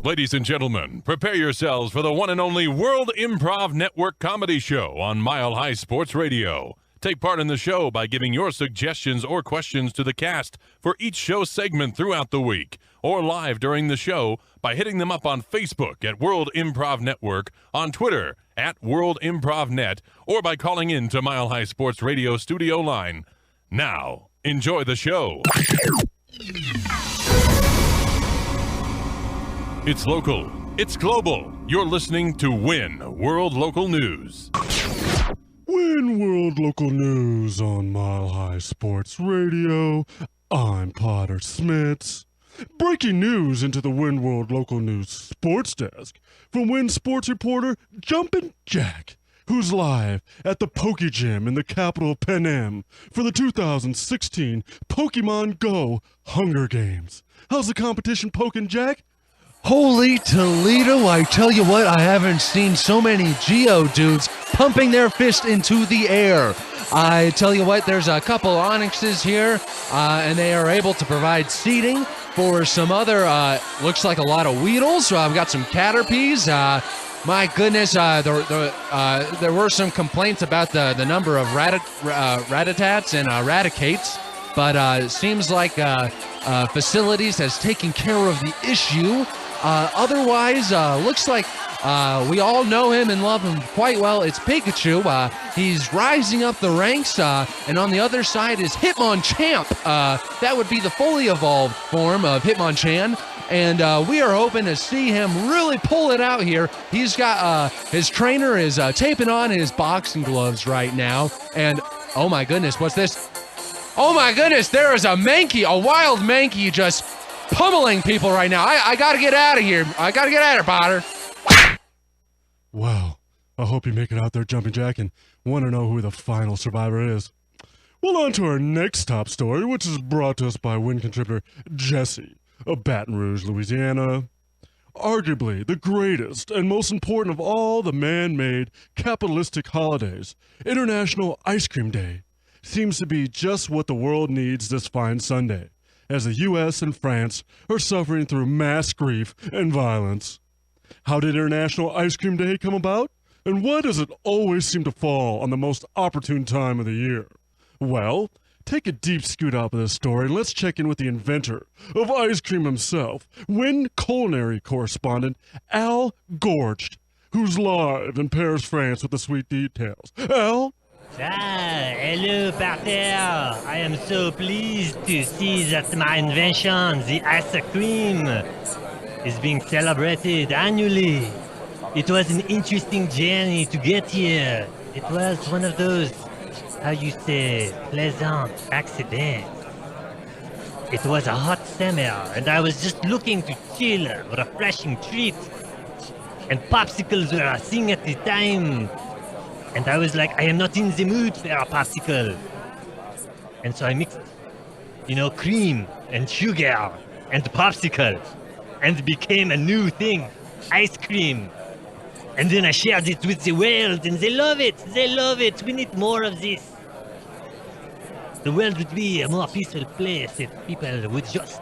Ladies and gentlemen, prepare yourselves for the one and only World Improv Network comedy show on Mile High Sports Radio. Take part in the show by giving your suggestions or questions to the cast for each show segment throughout the week, or live during the show by hitting them up on Facebook at World Improv Network, on Twitter at World Improv Net, or by calling in to Mile High Sports Radio studio line. Now, enjoy the show. It's local. It's global. You're listening to WIN World Local News. WIN World Local News on Mile High Sports Radio. I'm Potter Smittss. Breaking news into the WIN World Local News Sports Desk from WIN Sports reporter Jumpin' Jack, who's live at the Poke Gym in the capital of Panem for the 2016 Pokemon Go Hunger Games. How's the competition poking, Jack? Holy Toledo, I tell you what, I haven't seen so many Geodudes pumping their fist into the air. I tell you what, there's a couple Onyxes here, and they are able to provide seating for some other, looks like a lot of Weedles. I've got some Caterpies. My goodness, there were some complaints about the number of Ratatats and Raticates, but it seems like Facilities has taken care of the issue. Otherwise, looks like we all know him and love him quite well. It's Pikachu. He's rising up the ranks, and on the other side is Hitmonchan. That would be the fully evolved form of Hitmonchan, and we are hoping to see him really pull it out here. He's got his trainer is taping on his boxing gloves right now, and oh my goodness, what's this? Oh my goodness, there is a wild Mankey just pummeling people right now. I gotta get out of here. I gotta get out of here, Potter. Wow. I hope you make it out there, Jumpin' Jack, and want to know who the final survivor is. Well, on to our next top story, which is brought to us by WIN contributor Jesse of Baton Rouge, Louisiana. Arguably the greatest and most important of all the man-made capitalistic holidays, International Ice Cream Day, seems to be just what the world needs this fine Sunday, as the U.S. and France are suffering through mass grief and violence. How did International Ice Cream Day come about? And why does it always seem to fall on the most opportune time of the year? Well, take a deep scoot out of this story and let's check in with the inventor of ice cream himself, WIN culinary correspondent Al Gorged, who's live in Paris, France with the sweet details. Al? Hello, Parterre. I am so pleased to see that my invention, the ice cream, is being celebrated annually. It was an interesting journey to get here. It was one of those, how you say, pleasant accidents. It was a hot summer, and I was just looking to chill, a refreshing treat. And popsicles were a thing at the time. And I was like, I am not in the mood for a popsicle. And so I mixed, cream and sugar and popsicle. And it became a new thing, ice cream. And then I shared it with the world, and they love it. They love it. We need more of this. The world would be a more peaceful place if people would just,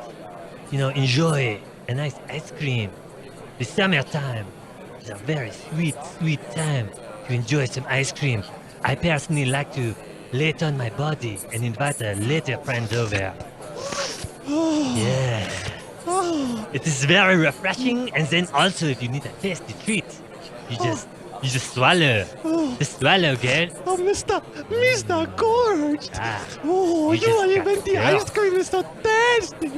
enjoy a nice ice cream. The summertime is a very sweet, sweet time to enjoy some ice cream. I personally like to lay it on my body and invite a later friend over. Yeah. It is very refreshing, and then also if you need a tasty treat, you just swallow. Just swallow, girl. Oh, Mr. Gorge. You invent the ice cream is so tasty.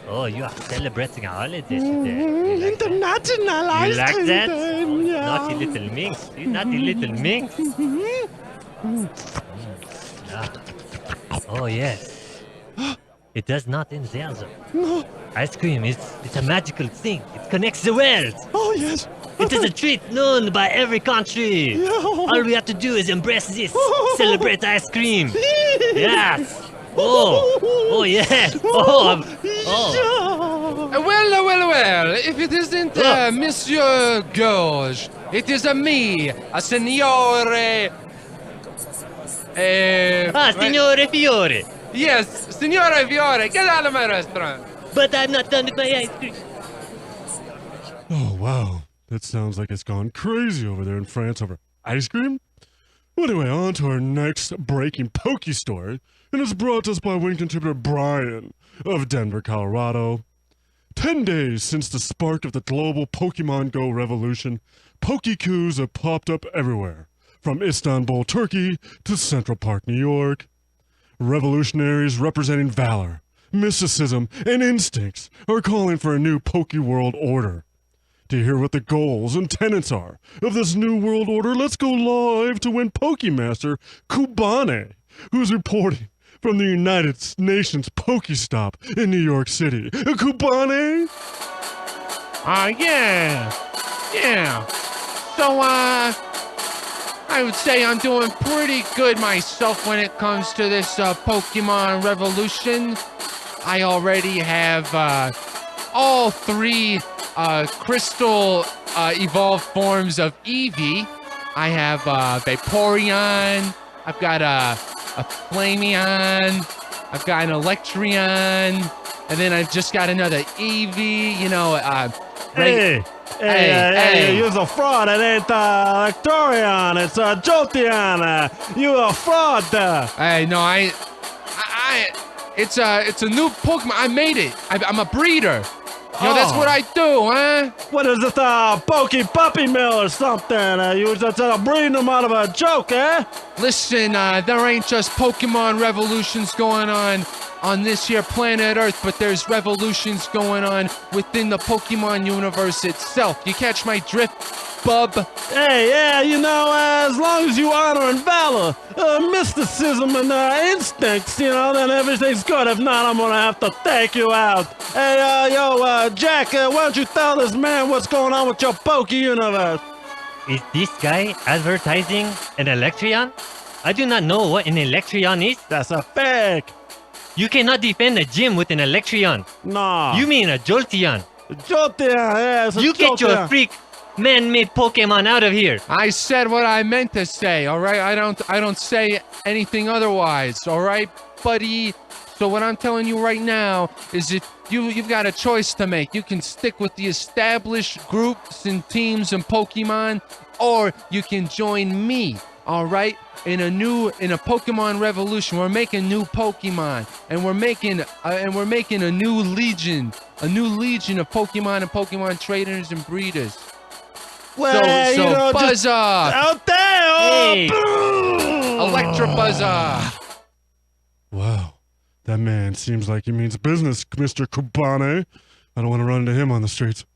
Oh, you are celebrating a holiday today. Like international ice like cream that? day. Oh, Yeah. naughty little minx. You naughty little minx. Oh, yes. It does not end there, though. No. Ice cream it's a magical thing. It connects the world. Oh, yes. It is a treat known by every country. Yeah. All we have to do is embrace this. Celebrate ice cream. Yes. Oh, yes. Oh. Well, if it isn't Monsieur Gorge, it is me, a Signore... Signore Fiore. Yes, Signore Fiore, get out of my restaurant. but I'm not done with my ice cream. Oh, wow. That sounds like it's gone crazy over there in France over ice cream. Well, anyway, on to our next breaking Pokey story, and it's brought to us by WIN contributor Brian of Denver, Colorado. 10 days since the spark of the global Pokemon Go revolution, Pokecoos have popped up everywhere, from Istanbul, Turkey, to Central Park, New York. Revolutionaries representing valor, mysticism, and instincts are calling for a new Poke World Order. To hear what the goals and tenets are of this new world order, let's go live to WIN Pokemaster Kubane, who's reporting from the United Nations Pokestop in New York City. Kubane? Yeah. So, I would say I'm doing pretty good myself when it comes to this Pokemon revolution. I already have all 3 crystal evolved forms of Eevee. I have Vaporeon, I've got a Flameon, I've got an Electrion, and then I've just got another Eevee, Hey, you're a fraud. It ain't Electrion, it's Jolteon. You a fraud. Hey, no, it's a new Pokemon. I made it. I'm a breeder. That's what I do, huh? What is this, Pokey Puppy Mill or something? You just breeding them out of a joke, eh? Listen, there ain't just Pokemon revolutions going on this here planet Earth, but there's revolutions going on within the Pokemon universe itself. You catch my drift, bub? Hey, yeah, as long as you honor and valor, mysticism and instincts, then everything's good. If not, I'm gonna have to take you out. Hey, Jack, why don't you tell this man what's going on with your Poke universe? Is this guy advertising an Electrion? I do not know what an Electrion is. That's a fake. You cannot defend a gym with an Electrion. No. You mean a Jolteon. Jolteon, yeah, it's a You get your Jolteon. freak man-made Pokemon out of here. I said what I meant to say, all right? I don't say anything otherwise, all right, buddy? So what I'm telling you right now is if you've got a choice to make. You can stick with the established groups and teams and Pokemon, or you can join me, all right? In a Pokemon revolution. We're making new Pokemon, and we're making a new legion of Pokemon and Pokemon trainers and breeders. Well, So buzz off, out there! Hey. Electrabuzzer. Wow, that man seems like he means business, Mr. Kubane. I don't want to run into him on the streets.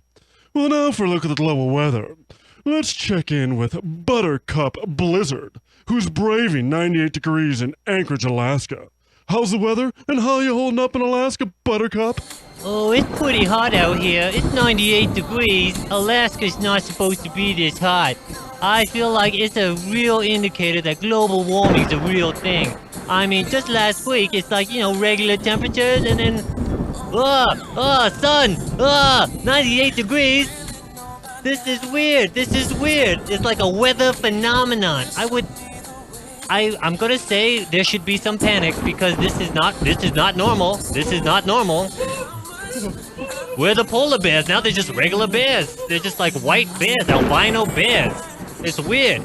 Well, now for a look at the global weather. Let's check in with Buttercup Blizzard, who's braving 98 degrees in Anchorage, Alaska. How's the weather, and how are you holding up in Alaska, Buttercup? Oh, it's pretty hot out here. It's 98 degrees. Alaska's not supposed to be this hot. I feel like it's a real indicator that global warming's a real thing. I mean, just last week, it's like, regular temperatures, and then... sun! 98 degrees! This is weird. It's like a weather phenomenon. I'm gonna say there should be some panic because this is not normal. This is not normal. Where are the polar bears? Now they're just regular bears. They're just like white bears, albino bears. It's weird.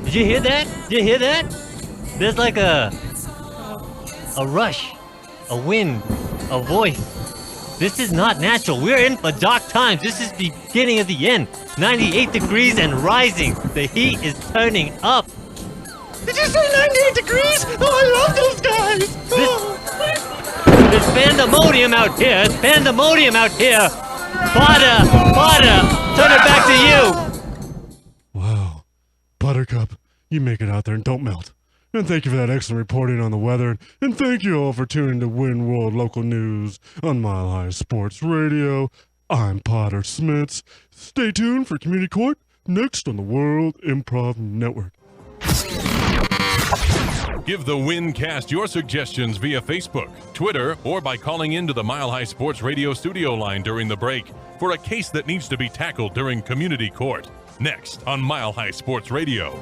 Did you hear that? There's like a rush, a wind, a voice. This is not natural. We're in for dark times. This is the beginning of the end. 98 degrees and rising. The heat is turning up. Did you say 98 degrees? Oh, I love those guys! There's pandemonium out here. Potter, turn it back to you. Wow, Buttercup, you make it out there and don't melt. And thank you for that excellent reporting on the weather. And thank you all for tuning to WIN World Local News on Mile High Sports Radio. I'm Potter Smittss. Stay tuned for Community Court next on the World Improv Network. Give the WinCast your suggestions via Facebook, Twitter, or by calling into the Mile High Sports Radio studio line during the break for a case that needs to be tackled during Community Court. Next on Mile High Sports Radio.